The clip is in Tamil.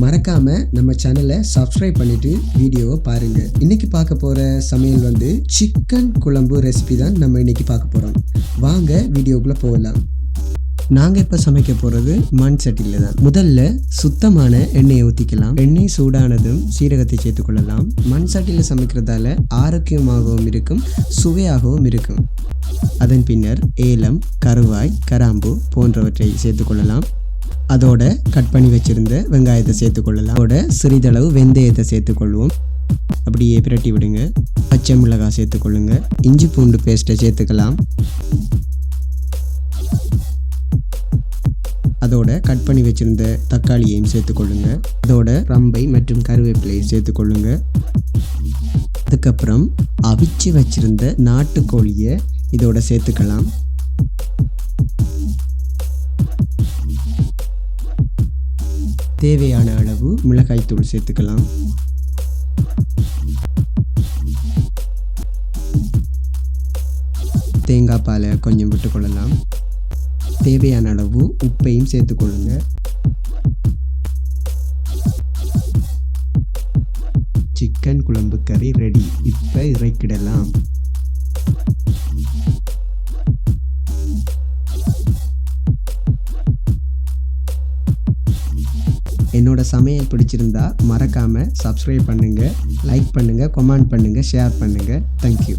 மறக்காம நம்ம சேனலை சப்ஸ்கிரைப் பண்ணிட்டு வீடியோவை பாருங்க. இன்னைக்கு பார்க்க போற சமையல் வந்து சிக்கன் குழம்பு ரெசிபி தான் நம்ம இன்னைக்கு பார்க்க போறோம். வாங்க வீடியோக்குள்ள போகலாம். நாங்கள் இப்போ சமைக்க போகிறது மண் சட்டியில் தான். முதல்ல சுத்தமான எண்ணெயை ஊற்றிக்கலாம். எண்ணெய் சூடானதும் சீரகத்தை சேர்த்துக்கொள்ளலாம். மண் சட்டியில் சமைக்கிறதால ஆரோக்கியமாகவும் இருக்கும், சுவையாகவும் இருக்கும். அதன் பின்னர் ஏலம், கருவாய், கராம்பு போன்றவற்றை சேர்த்துக்கொள்ளலாம். அதோட கட் பண்ணி வச்சிருந்த வெங்காயத்தை சேர்த்துக்கொள்ளலாம். அதோட சிறிதளவு வெந்தயத்தை சேர்த்துக்கொள்வோம். அப்படியே பிரட்டி விடுங்க. பச்சை மிளகாய் சேர்த்துக்கொள்ளுங்க. இஞ்சி பூண்டு பேஸ்ட்டை சேர்த்துக்கலாம். அதோட கட் பண்ணி வச்சிருந்த தக்காளியையும் சேர்த்துக்கொள்ளுங்க. அதோட ரம்பை மற்றும் கருவேப்பிலையை சேர்த்துக்கொள்ளுங்க. அதுக்கப்புறம் அவிச்சு வச்சிருந்த நாட்டுக்கோழியை இதோட சேர்த்துக்கலாம். தேவையான அளவு மிளகாய்த்தூள் சேர்த்துக்கலாம். தேங்காய் பாலை கொஞ்சம் விட்டுக்கொள்ளலாம். தேவையான அளவு உப்பையும் சேர்த்துக்கொள்ளுங்க. சிக்கன் குழம்பு கறி ரெடி. இப்போ இறக்கிடலாம். என்னோட சமையல் பிடிச்சிருந்தா மறக்காமல் சப்ஸ்கிரைப் பண்ணுங்கள், லைக் பண்ணுங்கள், கமெண்ட் பண்ணுங்கள், ஷேர் பண்ணுங்கள். தேங்க்யூ.